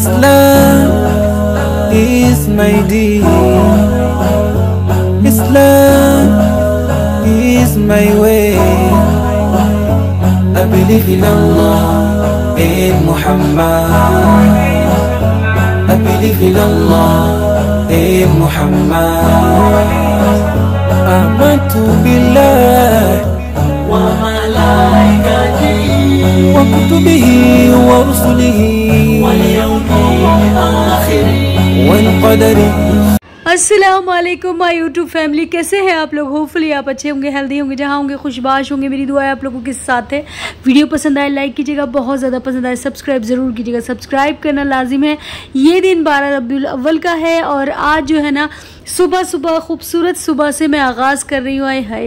Islam is my deen. Islam is my way. I believe in Allah, in Muhammad. I believe in Allah, in Muhammad. Amantu billah wa malaikatihi wa kutubihi wa rusulihi wal yawmil akhir wal qadari। अस्सलाम वालेकुम my YouTube family, कैसे हैं आप लोग? Hopefully आप अच्छे होंगे, healthy होंगे, जहाँ होंगे खुशबाश होंगे। मेरी दुआ है आप लोगों के साथ है। वीडियो पसंद आए लाइक कीजिएगा, बहुत ज़्यादा पसंद आए सब्सक्राइब ज़रूर कीजिएगा। सब्सक्राइब करना लाजिम है। ये दिन 12 रबीउल अव्वल का है और आज जो है ना सुबह सुबह खूबसूरत सुबह से मैं आगाज़ कर रही हूँ। आए हाय,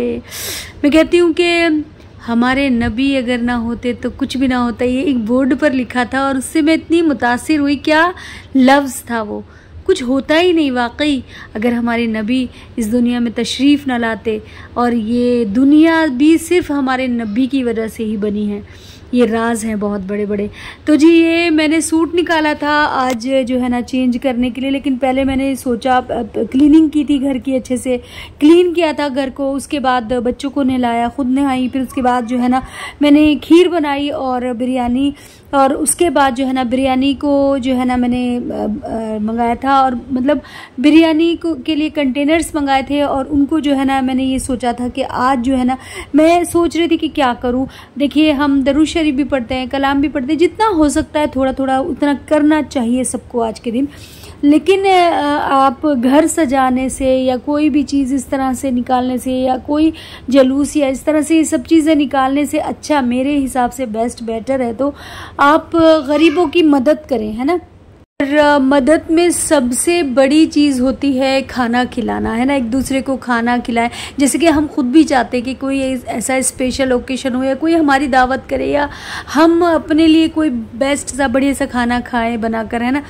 मैं कहती हूँ कि हमारे नबी अगर ना होते तो कुछ भी ना होता। ये एक बोर्ड पर लिखा था और उससे मैं इतनी मुतासिर हुई। क्या लफ्ज़ था वो, कुछ होता ही नहीं वाकई अगर हमारे नबी इस दुनिया में तशरीफ़ न लाते। और ये दुनिया भी सिर्फ हमारे नबी की वजह से ही बनी है। ये राज हैं बहुत बड़े बड़े। तो जी ये मैंने सूट निकाला था आज जो है ना चेंज करने के लिए, लेकिन पहले मैंने सोचा क्लीनिंग की थी, घर की अच्छे से क्लीन किया था घर को। उसके बाद बच्चों को नहलाया, खुद नहाई, फिर उसके बाद जो है ना मैंने खीर बनाई और बिरयानी। और उसके बाद जो है ना बिरयानी को जो है ना मैंने मंगाया था, और मतलब बिरयानी को के लिए कंटेनर्स मंगाए थे। और उनको जो है ना मैंने ये सोचा था कि आज जो है ना मैं सोच रही थी कि क्या करूं। देखिए हम दरूद शरीफ भी पढ़ते हैं, कलाम भी पढ़ते हैं, जितना हो सकता है थोड़ा थोड़ा उतना करना चाहिए सबको आज के दिन। लेकिन आप घर सजाने से या कोई भी चीज़ इस तरह से निकालने से या कोई जलूस या इस तरह से ये सब चीज़ें निकालने से अच्छा मेरे हिसाब से बेटर है तो आप गरीबों की मदद करें, है ना। और मदद में सबसे बड़ी चीज़ होती है खाना खिलाना, है ना। एक दूसरे को खाना खिलाएं। जैसे कि हम खुद भी चाहते हैं कि कोई ऐसा स्पेशल ओकेशन हो या कोई हमारी दावत करे या हम अपने लिए कोई बेस्ट सा बढ़िया सा खाना खाएं बनाकर, है ना।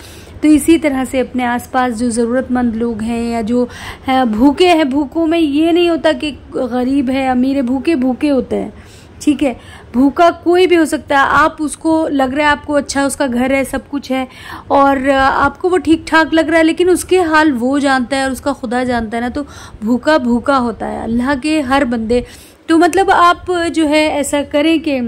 तो इसी तरह से अपने आसपास जो ज़रूरतमंद लोग हैं या जो है भूखे हैं, भूखों में ये नहीं होता कि गरीब है अमीर है, भूखे भूखे होते हैं, ठीक है। भूखा कोई भी हो सकता है। आप उसको लग रहा है आपको अच्छा उसका घर है, सब कुछ है और आपको वो ठीक ठाक लग रहा है, लेकिन उसके हाल वो जानता है और उसका खुदा जानता है ना। तो भूखा भूखा होता है, अल्लाह के हर बंदे। तो मतलब आप जो है ऐसा करें कि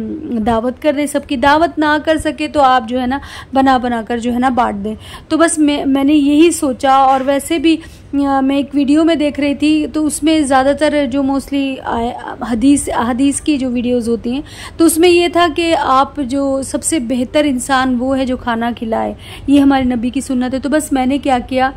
दावत कर दें, सबकी दावत ना कर सके तो आप जो है ना बना कर जो है ना बांट दें। तो बस मैंने यही सोचा। और वैसे भी मैं एक वीडियो में देख रही थी तो उसमें ज़्यादातर जो मोस्टली हदीस की जो वीडियोस होती हैं तो उसमें ये था कि आप जो सबसे बेहतर इंसान वो है जो खाना खिलाए। ये हमारे नबी की सुन्नत है। तो बस मैंने क्या किया,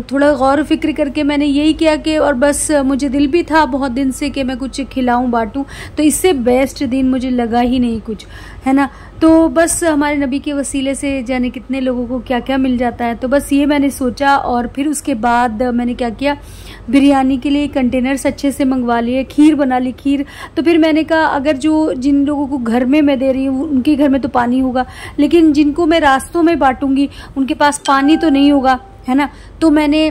थोड़ा गौर फिक्र करके मैंने यही किया कि और बस मुझे दिल भी था बहुत दिन से कि मैं कुछ खिलाऊं बांटूं। तो इससे बेस्ट दिन मुझे लगा ही नहीं कुछ, है ना। तो बस हमारे नबी के वसीले से जाने कितने लोगों को क्या क्या मिल जाता है। तो बस ये मैंने सोचा। और फिर उसके बाद मैंने क्या किया, बिरयानी के लिए कंटेनर्स अच्छे से मंगवा लिए, खीर बना ली। खीर तो फिर मैंने कहा अगर जिन लोगों को घर में मैं दे रही हूँ उनके घर में तो पानी होगा, लेकिन जिनको मैं रास्तों में बांटूंगी उनके पास पानी तो नहीं होगा, है ना। तो मैंने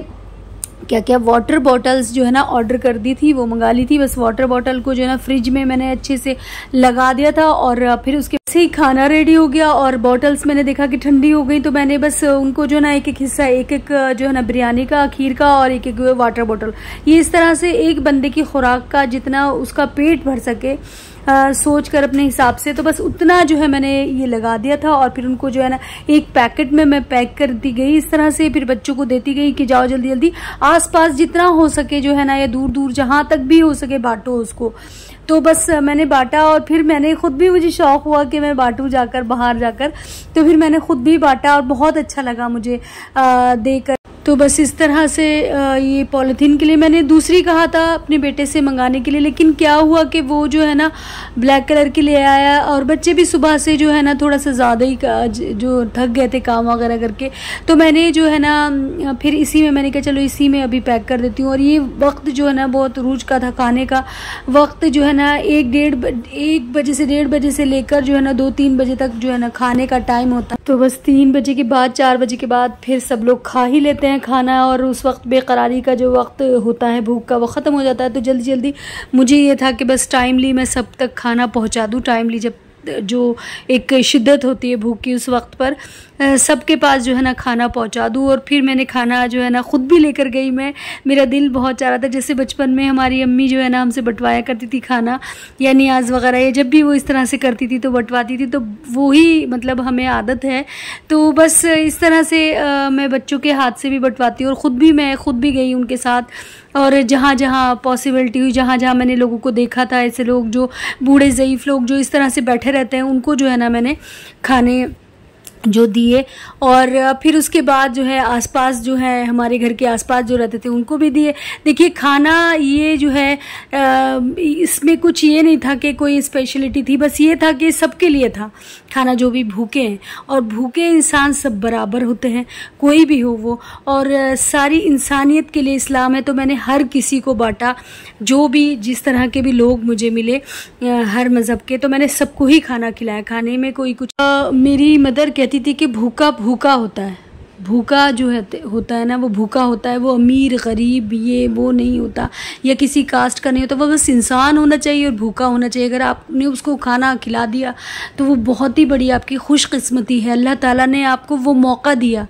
क्या क्या वाटर बॉटल्स जो है ना ऑर्डर कर दी थी, वो मंगा ली थी। बस वाटर बॉटल को जो है ना फ्रिज में मैंने अच्छे से लगा दिया था और फिर उसके से ही खाना रेडी हो गया। और बॉटल्स मैंने देखा कि ठंडी हो गई तो मैंने बस उनको जो ना एक एक हिस्सा, एक एक जो है ना बिरयानी का, खीर का और एक एक वाटर बॉटल, ये इस तरह से एक बंदे की खुराक का जितना उसका पेट भर सके सोच कर अपने हिसाब से, तो बस उतना जो है मैंने ये लगा दिया था। और फिर उनको जो है ना एक पैकेट में मैं पैक कर दी गई इस तरह से। फिर बच्चों को देती गई कि जाओ जल्दी जल्दी आसपास जितना हो सके जो है ना या दूर दूर जहां तक भी हो सके बांटो उसको। तो बस मैंने बांटा और फिर मैंने खुद भी, मुझे शौक हुआ कि मैं बांटूं जाकर बाहर जाकर। तो फिर मैंने खुद भी बांटा और बहुत अच्छा लगा मुझे देकर। तो बस इस तरह से ये पॉलीथीन के लिए मैंने दूसरी कहा था अपने बेटे से मंगाने के लिए, लेकिन क्या हुआ कि वो जो है ना ब्लैक कलर की ले आया और बच्चे भी सुबह से जो है ना थोड़ा सा ज़्यादा ही जो थक गए थे काम वगैरह करके। तो मैंने जो है ना फिर इसी में मैंने कहा चलो इसी में अभी पैक कर देती हूँ। और ये वक्त जो है ना बहुत रूज का था, खाने का वक्त जो है ना 1 बजे से 1:30 बजे से लेकर जो है ना 2-3 बजे तक जो है ना खाने का टाइम होता है। तो बस 3 बजे के बाद 4 बजे के बाद फिर सब लोग खा ही लेते हैं खाना, और उस वक्त बेकरारी का जो वक्त होता है, भूख का, वो ख़त्म हो जाता है। तो जल्दी जल्दी मुझे ये था कि बस टाइमली मैं सब तक खाना पहुंचा दूं, टाइमली जब जो एक शिद्दत होती है भूख की, उस वक्त पर सबके पास जो है ना खाना पहुंचा दूँ। और फिर मैंने खाना जो है ना ख़ुद भी लेकर गई मैं। मेरा दिल बहुत चाह रहा था, जैसे बचपन में हमारी अम्मी जो है ना हमसे बंटवाया करती थी खाना या नियाज़ वगैरह, या जब भी वो इस तरह से करती थी तो बंटवाती थी, तो वही मतलब हमें आदत है। तो बस इस तरह से मैं बच्चों के हाथ से भी बंटवाती हूँ, और मैं खुद भी गई उनके साथ। और जहाँ जहाँ पॉसिबिलिटी हुई, जहाँ जहाँ मैंने लोगों को देखा था, ऐसे लोग जो बूढ़े ज़ईफ़ लोग जो इस तरह से बैठे रहते हैं, उनको जो है ना मैंने खाने जो दिए। और फिर उसके बाद जो है आसपास जो है हमारे घर के आसपास जो रहते थे उनको भी दिए। देखिए खाना ये जो है इसमें कुछ ये नहीं था कि कोई स्पेशलिटी थी, बस ये था कि सबके लिए था खाना, जो भी भूखे हैं। और भूखे इंसान सब बराबर होते हैं, कोई भी हो वो, और सारी इंसानियत के लिए इस्लाम है। तो मैंने हर किसी को बांटा, जो भी जिस तरह के भी लोग मुझे मिले हर मज़हब के, तो मैंने सबको ही खाना खिलाया। खाने में कोई कुछ मेरी मदर कहती थी कि भूखा भूखा होता है, भूखा जो होता है ना वो भूखा होता है, वो अमीर गरीब ये वो नहीं होता, या किसी कास्ट का नहीं होता, वो बस इंसान होना चाहिए और भूखा होना चाहिए। अगर आपने उसको खाना खिला दिया तो वो बहुत ही बड़ी आपकी खुशकिस्मती है। अल्लाह ताला ने आपको वो मौका दिया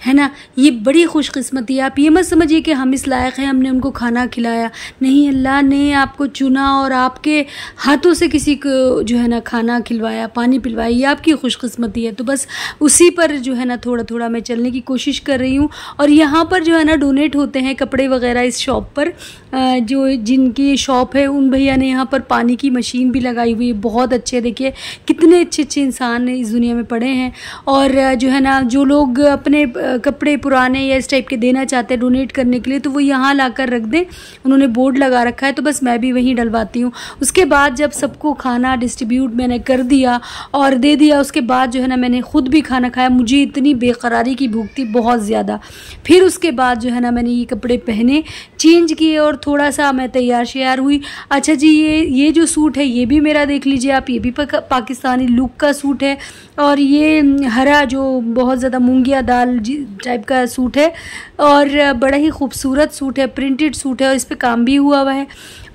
है ना, ये बड़ी खुशकिस्मती है। आप ये मत समझिए कि हम इस लायक हैं हमने उनको खाना खिलाया, नहीं, अल्लाह ने आपको चुना और आपके हाथों से किसी को जो है ना खाना खिलवाया, पानी पिलवाया, ये आपकी खुशकिस्मती है। तो बस उसी पर जो है ना थोड़ा थोड़ा मैं चलने की कोशिश कर रही हूँ। और यहाँ पर जो है ना डोनेट होते हैं कपड़े वगैरह इस शॉप पर, जो जिनकी शॉप है उन भैया ने यहाँ पर पानी की मशीन भी लगाई हुई है, बहुत अच्छे। देखिए कितने अच्छे अच्छे इंसान इस दुनिया में पड़े हैं। और जो है ना जो लोग अपने कपड़े पुराने या इस टाइप के देना चाहते हैं डोनेट करने के लिए, तो वो यहाँ लाकर रख दें, उन्होंने बोर्ड लगा रखा है, तो बस मैं भी वहीं डलवाती हूँ। उसके बाद जब सबको खाना डिस्ट्रीब्यूट मैंने कर दिया और दे दिया, उसके बाद जो है ना मैंने ख़ुद भी खाना खाया। मुझे इतनी बेकरारी की भूख थी बहुत ज़्यादा। फिर उसके बाद जो है ना मैंने ये कपड़े पहने, चेंज किए और थोड़ा सा मैं तैयार श्यार हुई। अच्छा जी, ये जो सूट है ये भी मेरा देख लीजिए आप, ये भी पाकिस्तानी लुक का सूट है। और ये हरा जो बहुत ज़्यादा मूंगिया दाल टाइप का सूट है, और बड़ा ही खूबसूरत सूट है, प्रिंटेड सूट है, और इस पे काम भी हुआ है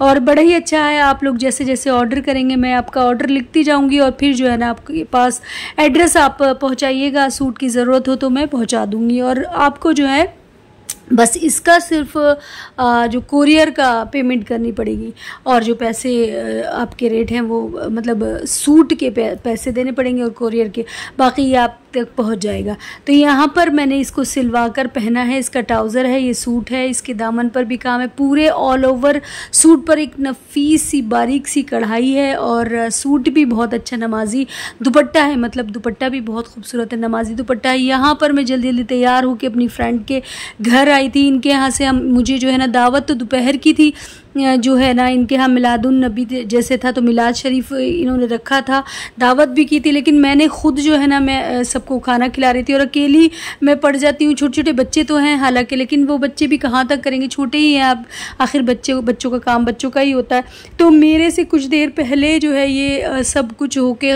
और बड़ा ही अच्छा है। आप लोग जैसे जैसे ऑर्डर करेंगे मैं आपका ऑर्डर लिखती जाऊंगी, और फिर जो है ना आपके पास एड्रेस आप पहुंचाइएगा, सूट की ज़रूरत हो तो मैं पहुंचा दूंगी। और आपको जो है बस इसका सिर्फ जो कोरियर का पेमेंट करनी पड़ेगी, और जो पैसे आपके रेट हैं वो मतलब सूट के पैसे देने पड़ेंगे और कोरियर के, बाकी ये आप तक पहुंच जाएगा। तो यहाँ पर मैंने इसको सिलवा कर पहना है, इसका ट्राउज़र है, ये सूट है, इसके दामन पर भी काम है, पूरे ऑल ओवर सूट पर एक नफीस सी बारीक सी कढ़ाई है। और सूट भी बहुत अच्छा नमाजी दुपट्टा है, मतलब दुपट्टा भी बहुत खूबसूरत है, नमाजी दुपट्टा है। यहाँ पर मैं जल्दी जल्दी तैयार होकर अपनी फ्रेंड के घर आई थी। इनके यहाँ से मुझे जो है ना दावत तो दोपहर की थी, जो है ना इनके यहाँ मिलादुन नबी जैसे था, तो मिलाद शरीफ इन्होंने रखा था, दावत भी की थी, लेकिन मैंने खुद जो है ना मैं सबको खाना खिला रही थी। और अकेली मैं पड़ जाती हूँ, छोटे छोटे बच्चे तो हैं हालांकि, लेकिन वो बच्चे भी कहाँ तक करेंगे, छोटे ही हैं आप, आखिर बच्चों का काम बच्चों का ही होता है। तो मेरे से कुछ देर पहले जो है ये सब कुछ होके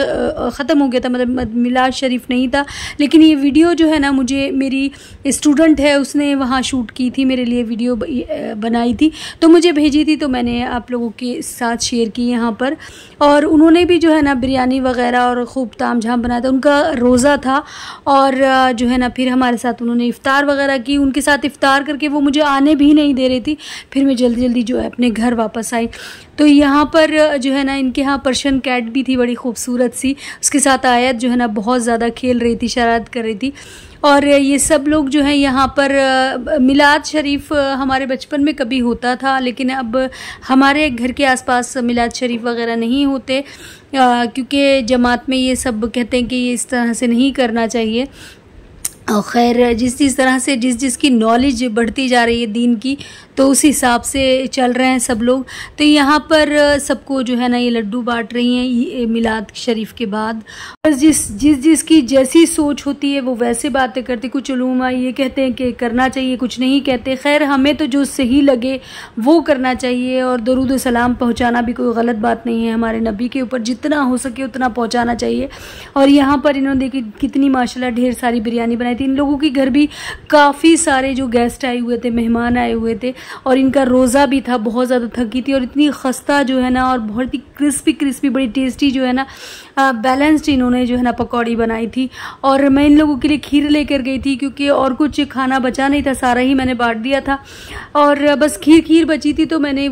ख़त्म हो गया था, मतलब मिलाद शरीफ नहीं था। लेकिन ये वीडियो जो है ना मुझे मेरी स्टूडेंट है उसने वहाँ शूट की थी, मेरे लिए वीडियो बनाई थी, तो मुझे भेजी थी, तो मैंने आप लोगों के साथ शेयर की यहाँ पर। और उन्होंने भी जो है ना बिरयानी वगैरह और खूब ताम झाम बनाया था, उनका रोज़ा था। और जो है ना फिर हमारे साथ उन्होंने इफ़्तार वगैरह की, उनके साथ इफ़्तार करके वो मुझे आने भी नहीं दे रही थी। फिर मैं जल्दी जल्दी जो है अपने घर वापस आई। तो यहाँ पर जो है ना इनके यहाँ पर्शियन कैट भी थी बड़ी खूबसूरत सी, उसके साथ आयत जो है ना बहुत ज़्यादा खेल रही थी, शरारत कर रही थी। और ये सब लोग जो है यहाँ पर मिलाद शरीफ हमारे बचपन में कभी होता था, लेकिन अब हमारे घर के आसपास मिलाद शरीफ वगैरह नहीं होते, क्योंकि जमात में ये सब कहते हैं कि ये इस तरह से नहीं करना चाहिए। और खैर जिस तरह से जिसकी नॉलेज बढ़ती जा रही है दीन की, तो उस हिसाब से चल रहे हैं सब लोग। तो यहाँ पर सबको जो है ना ये लड्डू बांट रही हैं ये मिलाद शरीफ के बाद। जिसकी जैसी सोच होती है वो वैसे बातें करते। कुछ उलूमा ये कहते हैं कि करना चाहिए, कुछ नहीं कहते। खैर हमें तो जो सही लगे वो करना चाहिए, और दरूद सलाम पहुँचाना भी कोई गलत बात नहीं है। हमारे नबी के ऊपर जितना हो सके उतना पहुँचाना चाहिए। और यहाँ पर इन्होंने देखी कितनी माशाल्लाह ढेर सारी बिरयानी बनाई। बनाई थी। इन लोगों के घर भी काफ़ी सारे जो गेस्ट आए हुए थे, मेहमान आए हुए थे, और इनका रोज़ा भी था। बहुत ज़्यादा थकी थी और इतनी खस्ता जो है ना, और बहुत ही क्रिस्पी क्रिस्पी, बड़ी टेस्टी जो है ना, बैलेंस्ड इन्होंने जो है ना पकौड़ी बनाई थी। और मैं इन लोगों के लिए खीर लेकर गई थी, क्योंकि और कुछ खाना बचा नहीं था, सारा ही मैंने बांट दिया था, और बस खीर बची थी। तो मैंने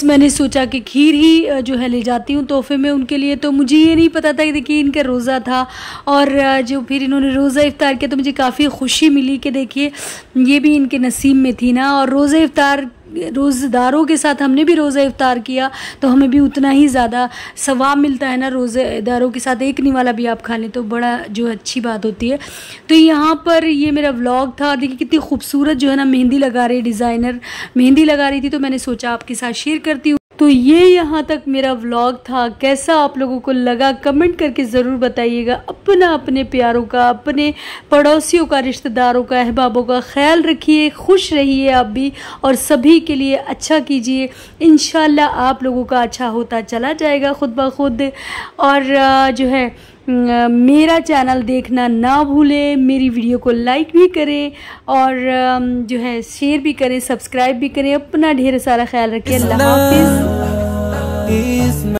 मैंने सोचा कि खीर ही जो है ले जाती हूँ तोहफे में उनके लिए। तो मुझे ये नहीं पता था कि देखिए इनका रोज़ा था, और जो फिर इन्होंने रोज़ा इफ्तार किया तो मुझे काफ़ी खुशी मिली कि देखिए ये भी इनके नसीब में थी ना। और रोज़ा इफ्तार रोज़ेदारों के साथ हमने भी रोज़ा इफ्तार किया तो हमें भी उतना ही ज़्यादा सवाब मिलता है ना। रोज़ेदारों के साथ एक निवाला भी आप खा लें तो बड़ा जो अच्छी बात होती है। तो यहाँ पर ये मेरा व्लॉग था। देखिए कितनी खूबसूरत जो है ना मेहंदी लगा रही, डिज़ाइनर मेहंदी लगा रही थी, तो मैंने सोचा आपके साथ शेयर करती हूँ। तो ये यहाँ तक मेरा व्लॉग था। कैसा आप लोगों को लगा कमेंट करके ज़रूर बताइएगा। अपने प्यारों का, अपने पड़ोसियों का, रिश्तेदारों का, अहबाबों का ख्याल रखिए, खुश रहिए आप भी, और सभी के लिए अच्छा कीजिए। इंशाल्लाह आप लोगों का अच्छा होता चला जाएगा खुद ब खुद। और जो है मेरा चैनल देखना ना भूलें, मेरी वीडियो को लाइक भी करें, और जो है शेयर भी करें, सब्सक्राइब भी करें। अपना ढेर सारा ख्याल रखें। अल्लाह हाफिज़।